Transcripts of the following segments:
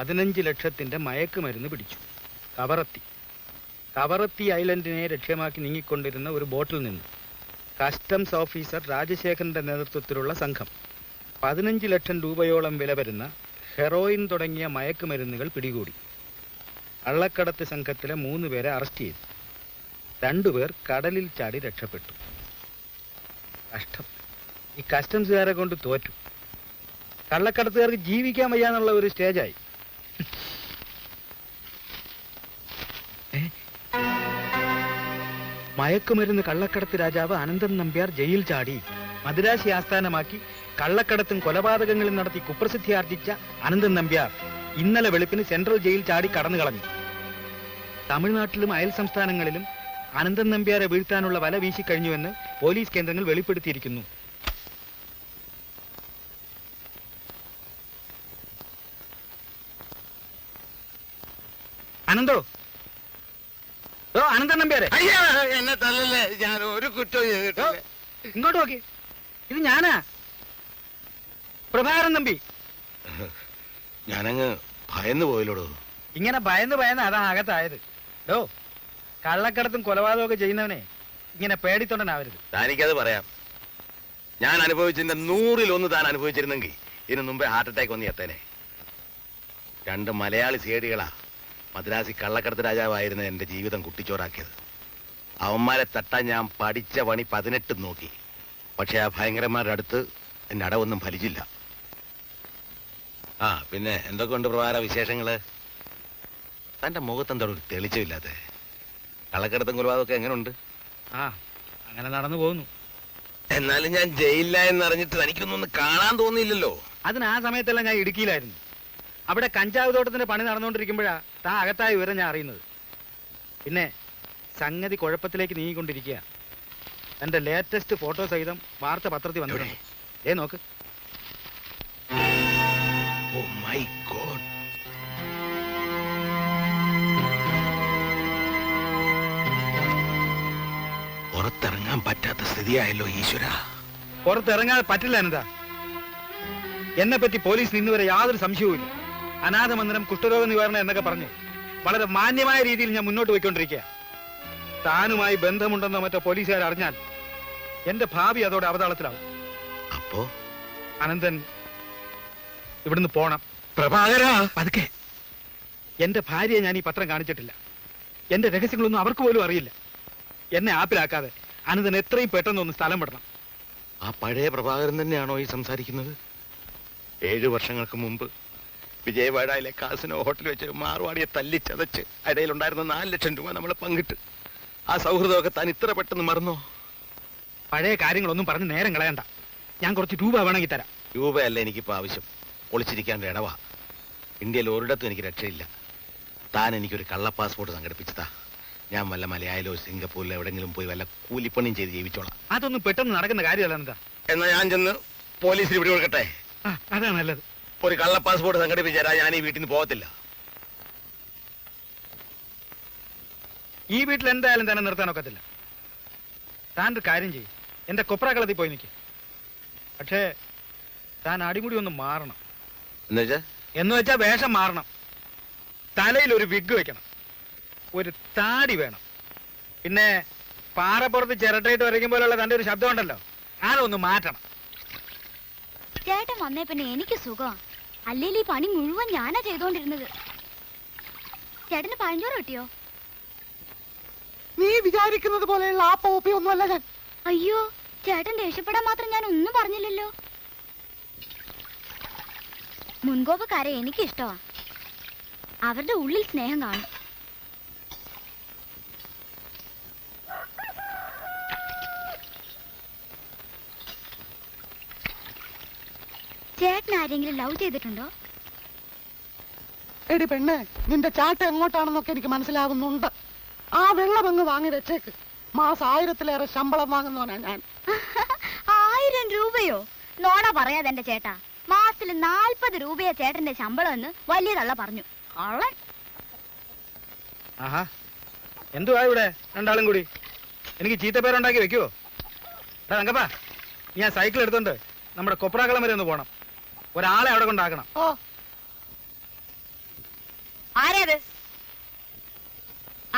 15 ലക്ഷത്തിന്റെ മയക്കുമരുന്ന് പിടിച്ചു. കവറത്തി ഐലൻഡിനെ ലക്ഷ്യമാക്കി നീങ്ങിക്കൊണ്ടിരുന്ന ഒരു ബോട്ടിൽ നിന്ന് കസ്റ്റംസ് ഓഫീസർ രാജശേഖരന്റെ നേതൃത്വത്തിലുള്ള സംഘം 15 ലക്ഷം രൂപയോളം വില വരുന്ന ഹെറോയിൻ തുടങ്ങിയ മയക്കുമരുന്നുകൾ പിടികൂടി. കള്ളക്കടത്ത് സംഘത്തിലെ 3 പേരെ അറസ്റ്റ് ചെയ്തു. 2 പേർ കടലിൽ ചാടി രക്ഷപ്പെട്ടു. കഷ്ടം, ഈ കസ്റ്റംസുകാരെ കൊണ്ട് തോറ്റു. കള്ളക്കടത്തുകാർക്ക് ജീവിക്കാൻ വയ്യാന്നുള്ള ഒരു സ്റ്റേജായി. മയക്കുമരുന്ന് കള്ളക്കടത്ത് രാജാവ് അനന്തൻ നമ്പ്യാർ ജയിൽ ചാടി. മദ്രാശി ആസ്ഥാനമാക്കി കള്ളക്കടത്തും കൊലപാതകങ്ങളും നടത്തി കുപ്രസിദ്ധി ആർജിച്ച അനന്തൻ നമ്പ്യാർ ഇന്നലെ വെളുപ്പിന് സെൻട്രൽ ജയിൽ ചാടി കടന്നു കളഞ്ഞു. തമിഴ്നാട്ടിലും അയൽ സംസ്ഥാനങ്ങളിലും അനന്തൻ നമ്പ്യാരെ വീഴ്ത്താനുള്ള വല വീശിക്കഴിഞ്ഞുവെന്ന് പോലീസ് കേന്ദ്രങ്ങൾ വെളിപ്പെടുത്തിയിരിക്കുന്നു. അനന്തോ, അനന്തൻ നമ്പ്യാരെ എന്നെ തല്ലല്ലേ, ഞാൻ ഒരു കുറ്റവും ചെയ്തിട്ടില്ല. ഇങ്ങോട്ട് നോക്കി, ഇത് ഞാനാ, പ്രഭാകരൻ നമ്പി. ഞാനങ്ങ് ഭയന്ന് പോയില്ലോടോ. ഇങ്ങനെ ഭയന്ന് അതാ അകത്തായത്. കള്ളക്കടത്തും കൊലപാതകമൊക്കെ ചെയ്യുന്നവനെ ഇങ്ങനെ പേടിത്തൊണ്ടനാവരുത്. താനിക്കത് പറയാം. ഞാൻ അനുഭവിച്ചതിന്റെ 100-1 താൻ അനുഭവിച്ചിരുന്നെങ്കിൽ ഇതിനു മുമ്പേ ഹാർട്ട് അറ്റാക്ക് വന്ന് എത്തേനെ. 2 മലയാളി സേടികളാ മദ്രാസി കള്ളക്കടത്ത് രാജാവായിരുന്ന എന്റെ ജീവിതം കുട്ടിച്ചോറാക്കിയത്. അവന്മാരെ തട്ടാൻ ഞാൻ പഠിച്ച പണി 18 നോക്കി. പക്ഷെ ആ ഭയങ്കരന്മാരുടെ അടുത്ത് എന്റെ അടവൊന്നും ഫലിച്ചില്ല. പിന്നെ എന്തൊക്കെ ഉണ്ട് പ്രഭാര വിശേഷങ്ങള്? തന്റെ മുഖത്തെന്താ ഒരു തെളിച്ചമില്ലാതെ? കള്ളക്കടത്തും കൊലപാതകമൊക്കെ എങ്ങനെയുണ്ട്? അങ്ങനെ നടന്നു പോകുന്നു. എന്നാലും ഞാൻ ജയിലില്ല എന്നറിഞ്ഞിട്ട് തനിക്കൊന്നും കാണാൻ തോന്നിയില്ലല്ലോ. അതിന് ആ സമയത്തെല്ലാം ഞാൻ ഇടുക്കിയിലായിരുന്നു. അവിടെ കഞ്ചാവ് തോട്ടത്തിന്റെ പണി നടന്നുകൊണ്ടിരിക്കുമ്പോഴാ താൻ അകത്തായ വിവരം ഞാൻ അറിയുന്നത്. പിന്നെ സംഗതി കുഴപ്പത്തിലേക്ക് നീങ്ങിക്കൊണ്ടിരിക്കുക. എന്റെ ലേറ്റസ്റ്റ് ഫോട്ടോ സഹിതം വാർത്ത പത്രത്തിൽ വന്നിട്ടുണ്ട്. നോക്ക്. Oh my God. പുറത്തിറങ്ങാൻ പറ്റാത്ത സ്ഥിതിയായല്ലോ ഈശ്വര. പുറത്തിറങ്ങാൻ പറ്റില്ല എന്താ? എന്നെ പറ്റി പോലീസിന് ഇന്നുവരെ യാതൊരു സംശയവുമില്ല. അനാഥ മന്ദിരം, കുഷ്ഠരോഗ നിവാരണം എന്നൊക്കെ പറഞ്ഞ് വളരെ മാന്യമായ രീതിയിൽ ഞാൻ മുന്നോട്ട് പോയിക്കൊണ്ടിരിക്കുക. താനുമായി ബന്ധമുണ്ടെന്നോ മറ്റോ പോലീസുകാർ അറിഞ്ഞാൽ എന്റെ ഭാവി അതോടെ അവതാളത്തിലാവും. അപ്പോ അനന്തൻ ഇവിടുന്ന് പോണം. പ്രഭാകര, പതുക്കെ. എന്റെ ഭാര്യയെ ഞാൻ ഈ പത്രം കാണിച്ചിട്ടില്ല. എന്റെ രഹസ്യങ്ങളൊന്നും അവർക്ക് പോലും അറിയില്ല. എന്നെ ആപ്പിലാക്കാതെ അനന്തൻ എത്രയും പെട്ടെന്ന് സ്ഥലം വിടണം. ആ പഴയ പ്രഭാകരൻ തന്നെയാണോ ഈ സംസാരിക്കുന്നത്? 7 വർഷങ്ങൾക്ക് മുമ്പ് വിജയവാഡയിലെ കാസിനോ ഹോട്ടലിൽ വെച്ച് മാർവാടിയെ തല്ലിച്ചതച്ച് ഇടയിലുണ്ടായിരുന്ന 4 ലക്ഷം രൂപ നമ്മൾ പങ്കിട്ട് ആ സൗഹൃദമൊക്കെ താൻ ഇത്ര പെട്ടെന്ന് മറന്നോ? പഴയ കാര്യങ്ങളൊന്നും പറഞ്ഞ് നേരം കളയണ്ട. ഞാൻ കുറച്ച് രൂപ വേണമെങ്കിൽ തരാം. രൂപയല്ല എനിക്കിപ്പോൾ ആവശ്യം, ഒളിച്ചിരിക്കാൻ ഇടവാ. ഇന്ത്യയിൽ ഒരിടത്തും എനിക്ക് രക്ഷയില്ല. താൻ എനിക്കൊരു കള്ള പാസ്പോർട്ട് സംഘടിപ്പിച്ചതാ. ഞാൻ വല്ല മലയാളിലോ സിംഗപ്പൂരിലോ എവിടെങ്കിലും പോയി വല്ല കൂലിപ്പണിയും ചെയ്ത് ജീവിച്ചോളാം. അതൊന്നും പെട്ടെന്ന് നടക്കുന്ന കാര്യമല്ല എന്താ. എന്നാ ഞാൻ ചെന്ന് പോലീസിന് പിടി കൊടുക്കട്ടെ? അതാണ് നല്ലത്. ഒരു കള്ള പാസ്പോർട്ട് സംഘടിപ്പിച്ചാൽ ഞാൻ ഈ വീട്ടിൽ നിന്ന് പോകത്തില്ല. ഈ വീട്ടിൽ എന്തായാലും തന്നെ നിർത്താനൊക്കത്തില്ല. താൻ ഒരു കാര്യം ചെയ്യും, എന്റെ കൊപ്രാക്കളത്തിൽ പോയി നിൽക്കും. പക്ഷേ താൻ അടിമുടി ഒന്ന് മാറണം. എന്ന് വെച്ചാ വേഷം മാറണം. തലയിൽ ഒരു വിഗ് വെക്കണം, ഒരു താടി വേണം. പിന്നെ പാറപ്പുറത്ത് ചിരട്ടയിട്ട് വരയ്ക്കും പോലുള്ള തന്റെ ഒരു ശബ്ദം ഉണ്ടല്ലോ, അതൊന്ന് മാറ്റണം. ചേട്ടൻ വന്നേ പിന്നെ എനിക്ക് സുഖമാണ്. അല്ലെങ്കിൽ ഈ പണി മുഴുവൻ ഞാനാ ചെയ്തോണ്ടിരുന്നത്. ചേട്ടന് പഴഞ്ചോറ് കിട്ടിയോ? നീ വിചാരിക്കുന്നത് പോലെയുള്ള ആ പോപ്പി ഒന്നുമല്ല ഞാൻ. അയ്യോ, ചേട്ടൻ ദേഷ്യപ്പെടാൻ മാത്രം ഞാൻ ഒന്നും പറഞ്ഞില്ലല്ലോ. മുൻകോപക്കാരെ എനിക്കിഷ്ടമാ. അവരുടെ ഉള്ളിൽ സ്നേഹം കാണും. ചേട്ടൻ ആരെങ്കിലും ലവ് ചെയ്തിട്ടുണ്ടോ? എടി പെണ്ണെ, നിന്റെ ചാട്ട എങ്ങോട്ടാണെന്നൊക്കെ എനിക്ക് മനസ്സിലാവുന്നുണ്ട്. ആ വെള്ളമങ്ങ് വാങ്ങി വെച്ചേക്ക്. മാസം 1000-ലേറെ ശമ്പളം വാങ്ങുന്നവനാ ഞാൻ. 1000 രൂപയോ? നോണ പറയാതെ എന്റെ ചേട്ടാ. മാസത്തിൽ 40 രൂപയാ ചേട്ടന്റെ ശമ്പളം എന്ന് വലിയ തള്ള പറഞ്ഞു. എന്തുവാ ഇവിടെ രണ്ടാളും കൂടി? എനിക്ക് ചീത്തപ്പേരുണ്ടാക്കി വെക്കുവോ? തങ്കപ്പാ, ഞാൻ സൈക്കിൾ എടുത്തോണ്ട് നമ്മുടെ കൊപ്രാക്കളം വരെ ഒന്ന് പോണം. ഒരാളെ അവിടെ കൊണ്ടാക്കണം. ആരേത്?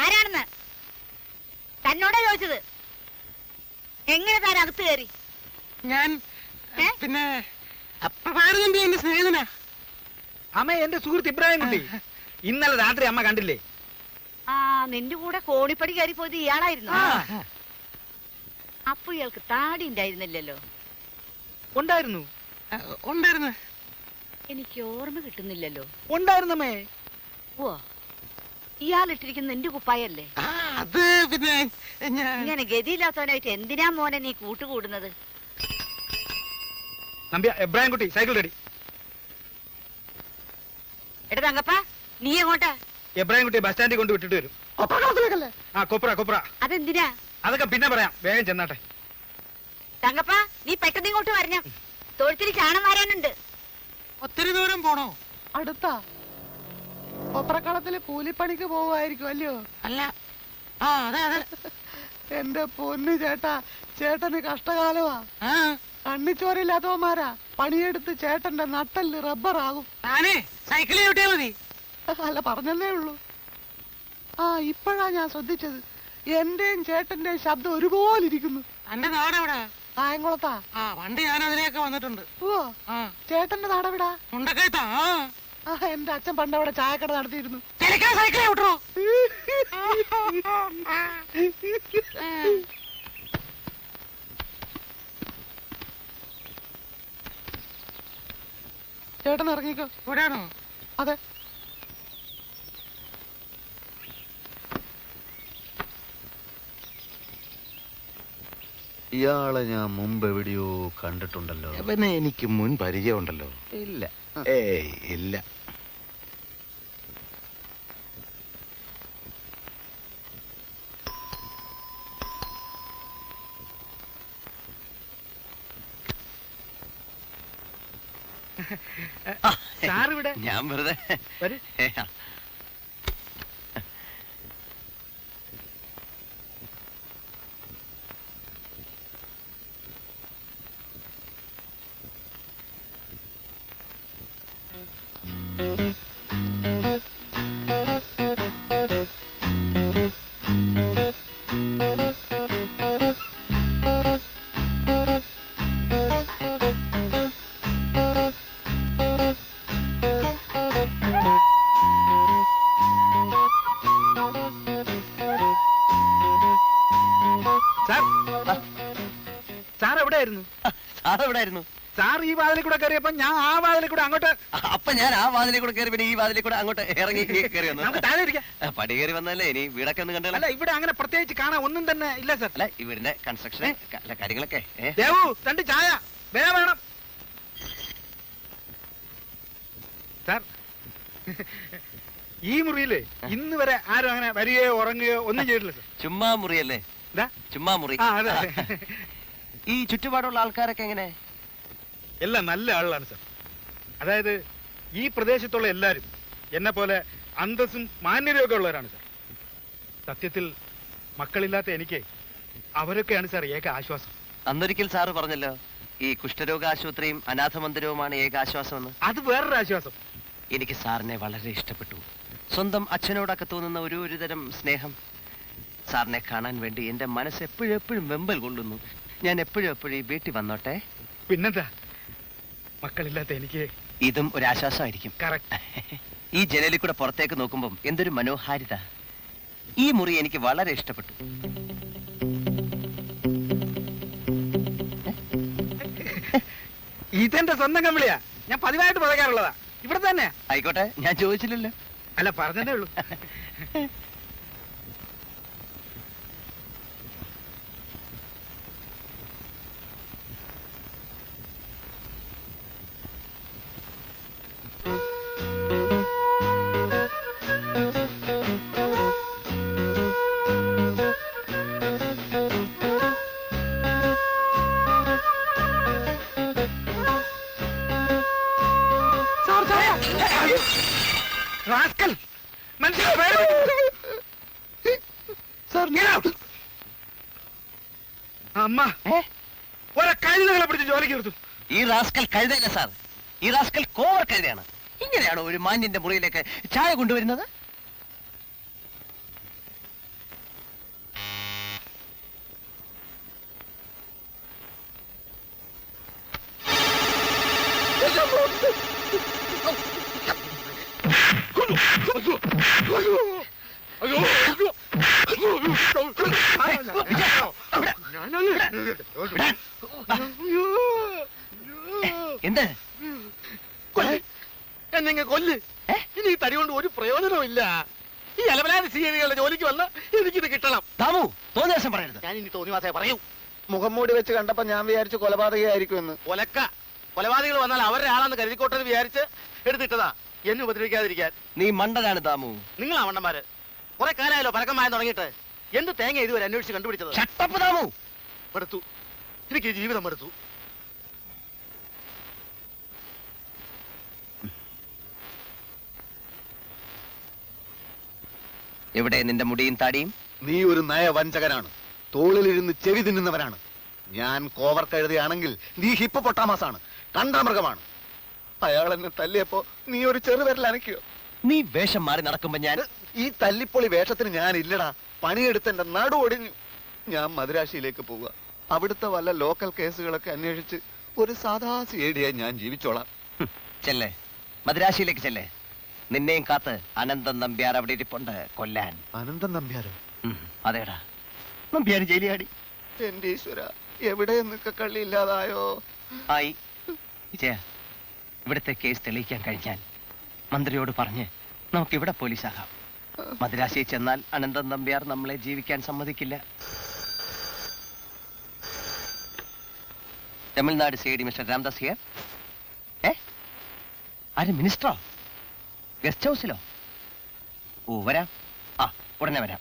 ആരാണെന്ന് തന്നോടാ ചോദിച്ചത്. എങ്ങനെ താൻ അകത്ത് കയറി? ഞാൻ ഏ? പിന്നെ പ്രഭാകരൻ എന്റെ സ്നേഹിതനാ. അമ്മ എന്റെ സുഹൃത്ത് ഇബ്രാഹിം കുട്ടി. ഇന്നലെ രാത്രി അമ്മ കണ്ടില്ലേ? ആ, നിന്റെ കൂടെ കോണിപ്പടി കയറി പോയത് ഇയാളായിരുന്നു. ആ, അപ്പൊ ഇയാൾക്ക് താടി ഉണ്ടായിരുന്നില്ലല്ലോ. ഉണ്ടായിരുന്നു ഉണ്ടായിരുന്നു. എനിക്ക് ഓർമ്മ കിട്ടുന്നില്ലല്ലോ. ഉണ്ടായിരുന്നമ്മേ. ഓ, ഇയാളിട്ടിരിക്കുന്ന നിന്റെ കുപ്പായല്ലേ? ആ, അത് പിന്നെ ഞാൻ ഇങ്ങനെ ഗതിയില്ലാത്തവനായിട്ട് എന്തിനാ മോനെ നീ കൂട്ടുകൂടുന്നത്? Nambiar Ibrahim Kutty cycle ready. എടാ തങ്കപ്പ, നീ എങ്ങോട്ടാ? ഇബ്രാഹിം കുട്ടി ബസ് സ്റ്റാൻഡിൽ കൊണ്ട് വിട്ടിട്ട് വരും. ഒപ്പക്കാലത്തിലേക്കല്ലേ? ആ കൊപ്ര കൊപ്ര. അതെന്തിനാ? അതൊക്കെ പിന്നെ പറയാം, വേഗം ചെന്നാട്ടെ. തങ്കപ്പ, നീ പെട്ടെന്ന് ഇങ്ങോട്ട് വരണം. തൊഴുത്തിൽ ചാണം വാരാനുണ്ട്. ഒത്തിരി ദൂരം പോണോ? അടുത്താ. ഒപ്പറക്കളത്തില് കൂലിപ്പണിക്ക് പോവായിരിക്കും അല്ലയോ? അല്ല. ആ, അതെ അതെ. എന്റെ പൊന്നു ചേട്ടാ, ചേട്ടന് കഷ്ടകാലമാ. കണ്ണിച്ചോരില്ലാത്തവന്മാരാ പണിയെടുത്ത് ചേട്ടന്റെ നട്ടല് റബ്ബറാകും. താനേ സൈക്കിളിൽ ചവിട്ടിയാ മതി. അല്ല, പറഞ്ഞതേ ഉള്ളൂ. ആ, ഇപ്പോഴാ ഞാൻ ശ്രദ്ധിച്ചത്. എന്റെയും ചേട്ടന്റെയും ശബ്ദം ഒരുപോലെ ഇരിക്കുന്നു. എന്റെ നാടെവിടാ? കായംകുളത്താ. ആ, പണ്ട് ഞാൻ അതിലേക്ക് വന്നിട്ടുണ്ട്. ഓ, ചേട്ടന്റെ നാടെവിടാ? മുണ്ടക്കയത്താ. ആ, എന്റെ അച്ഛൻ പണ്ട് അവിടെ ചായക്കട നടത്തിയിരുന്നു. സൈക്കിളെ വിട്ടോ. ചേട്ടൻ ഇറങ്ങിക്കോ. ഇവിടെയാണോ? അതെ. ഇയാളെ ഞാൻ മുമ്പ് എവിടെയോ കണ്ടിട്ടുണ്ടല്ലോ. പിന്നെ എനിക്ക് മുൻ പരിചയമുണ്ടല്ലോ. ഇല്ല. ഏയ് ഇല്ല. സാർ ഇവിടെ ഞാൻ വെറുതെ വരൂ. സാർ സാർ എവിടെയായിരുന്നു? സാറെവിടായിരുന്നു? സാർ ഈ വാതിലിൽ കൂടെ കയറിയപ്പോ ഞാൻ ആ വാതിലിൽ കൂടെ അങ്ങോട്ട്. അപ്പൊ ഞാൻ ആ വാതിലിൽ കൂടെ കയറി, പിന്നെ ഈ വാതിലിൽ കൂടെ അങ്ങോട്ട് ഇറങ്ങി കയറി വന്നു. നമുക്ക് താഴെ ഇരിക്കാം. പടി കയറി വന്നല്ലേ, ഇനി വീടൊക്കെ ഒന്ന് കണ്ടല്ലോ. അല്ല, ഇവിടെ അങ്ങനെ പ്രത്യേകിച്ച് കാണാൻ ഒന്നും തന്നെ ഇല്ല സാർ. അല്ല, ഈ വീടിന്റെ കൺസ്ട്രക്ഷൻ കാര്യങ്ങളൊക്കെ. ദേവു, 2 ചായ വേഗം വേണം സാർ. ഈ മുറിയില് ഇന്ന് വരെ ആരും അങ്ങനെ വരികയോ ഉറങ്ങുകയോ ഒന്നും ചെയ്തിട്ടില്ല സാർ. ചുമ്മാ മുറിയല്ലേ? എന്താ? ചുമ്മാ മുറി. ആ, അതെ. ഈ ചുറ്റുപാടുള്ള ആൾക്കാരൊക്കെ എങ്ങനെ? എല്ലാം നല്ല ആളാണ് സാർ. അതായത് ഈ പ്രദേശത്തുള്ള എല്ലാവരും എന്നെ പോലെ അന്തസ്സും മാന്യതയും ഒക്കെ ഉള്ളവരാണ് സാർ. സത്യത്തിൽ മക്കളില്ലാത്ത എനിക്ക് അവരൊക്കെയാണ് സാർ ഏക ആശ്വാസം. അന്നൊരിക്കൽ സാറ് പറഞ്ഞല്ലോ, ഈ കുഷ്ഠരോഗ ആശുപത്രിയും അനാഥ മന്ദിരവുമാണ് ഏക ആശ്വാസം എന്ന്. അത് വേറൊരു ആശ്വാസം. എനിക്ക് സാറിനെ വളരെ ഇഷ്ടപ്പെട്ടു. സ്വന്തം അച്ഛനോടൊക്കെ തോന്നുന്ന ഒരു തരം സ്നേഹം. സാറിനെ കാണാൻ വേണ്ടി എന്റെ മനസ്സ് എപ്പോഴും വെമ്പൽ കൊള്ളുന്നു. ഞാൻ എപ്പോഴും ഈ വീട്ടിൽ വന്നോട്ടെ. പിന്നെന്താ, മക്കളില്ലാത്ത എനിക്ക് ഇതും ഒരു ആശ്വാസമായിരിക്കും. കറക്റ്റ്. ഈ ജനലിൽ കൂടെ പുറത്തേക്ക് നോക്കുമ്പം എന്തൊരു മനോഹാരിത. ഈ മുറി എനിക്ക് വളരെ ഇഷ്ടപ്പെട്ടു. ഇതെന്റെ സ്വന്തം കമ്പിളിയാ. ഞാൻ പതിവായിട്ട് പറയാറുള്ളതാ. ഇവിടെ തന്നെ. ആയിക്കോട്ടെ, ഞാൻ ചോദിച്ചില്ലല്ലോ. അല്ല, പറഞ്ഞതേ ഉള്ളൂ. റാസ്കൽ, മനുഷ്യനെ പേര് സാർ, അമ്മ ഒരെ കഴുതകളെ പിടിച്ച് ജോലിക്ക് നിർത്തും. ഈ റാസ്കൽ കഴുതയില്ല സാർ, ഈ റാസ്കൽ കോവർ കഴുതയാണ്. ഇങ്ങനെയാണോ ഒരു മാന്യന്റെ മുറിയിലേക്ക് ചായ കൊണ്ടുവരുന്നത്? എന്ത് എന്നെ കൊല്ല്. ഇനി ഈ തടി കൊണ്ട് ഒരു പ്രയോജനവും ഇല്ല. ഈ അലവലാതി സീരികളുടെ ജോലിക്ക് വന്ന എനിക്കിത് കിട്ടണം. താമു തോന്നിയ ദിവസം പറയരുത്. ഞാൻ ഇനി തോന്നി മാസേ പറയൂ. മുഖം മൂടി വെച്ച് കണ്ടപ്പോ ഞാൻ വിചാരിച്ചു കൊലപാതകയായിരിക്കുമെന്ന്. കൊലപാതകൾ വന്നാൽ അവരുടെ ആളാന്ന് കരുതിക്കോട്ടെന്ന് വിചാരിച്ച് എടുത്തിട്ടതാ എന്നെ ഉപദ്രവിക്കാതിരിക്കാൻ. നീ മണ്ടനാണ് താമു. നിങ്ങളാ മണ്ടന്മാര്. കുറെ കാലമായാലോ പരക്കമായ തുടങ്ങിയിട്ട്. എന്ത് തേങ്ങ ഇതുവരെ അന്വേഷിച്ച് കണ്ടുപിടിച്ചത്? ഷട്ടപ്പ് താമു. മടുത്തു. എനിക്ക് ഈ ജീവിതം മടുത്തു. എവിടെ നിന്റെ മുടിയും താടിയും? നീ ഒരു നയവഞ്ചകനാണ്. തോളിലിരുന്ന് ചെവി തിന്നുന്നവനാണ്. ഞാൻ കോവർ കഴുതയാണെങ്കിൽ നീ ഹിപ്പോപ്പൊട്ടാമസാണ്, കണ്ടാമൃഗമാണ്. അയാൾ എന്നെ തല്ലിയപ്പോ നീ ഒരു ചെറുവിരൽ അനക്കിയോ? നീ വേഷം മാറി നടക്കുമ്പോ ഞാൻ ഈ തല്ലിപ്പൊളി വേഷത്തിന് ഞാൻ ഇല്ലടാ. പണിയെടുത്ത് എന്റെ നടു ഒടിഞ്ഞു. ഞാൻ മദുരാശിയിലേക്ക് പോവുക. അവിടുത്തെ വല്ല ലോക്കൽ കേസുകളൊക്കെ അന്വേഷിച്ച് ഒരു സാധാ സിഐഡിയായി ഞാൻ ജീവിച്ചോളാം. ചെല്ലേ, മദ്രാശിയിലേക്ക് ചെല്ലേ. നിന്നെയും കാത്ത് അനന്തൻ നമ്പ്യാർ അവിടെ ഇരിപ്പുണ്ട് കൊല്ലാൻ. അനന്തൻ നമ്പ്യാരോ? അതേടാ, നമ്പ്യാർ ജയിലിയാടി. എന്റെ ഈശ്വര, എവിടെ നിൽക്ക കള്ളി ഇല്ലാതായോ? ആയി വിജയ, ഇവിടുത്തെ കേസ് തെളിയിക്കാൻ കഴിഞ്ഞാൽ മന്ത്രിയോട് പറഞ്ഞ് നമുക്ക് ഇവിടെ പോലീസാകാം. മദ്രാശിയിൽ ചെന്നാൽ അനന്തൻ നമ്പ്യാർ നമ്മളെ ജീവിക്കാൻ സമ്മതിക്കില്ല. Tamil Nadu CID. Mister Ramdas here. ആര്, മിനിസ്റ്ററോ? ഗസ്റ്റ് ഹൗസിലോ? ഓ, വരാം. ഉടനെ വരാം.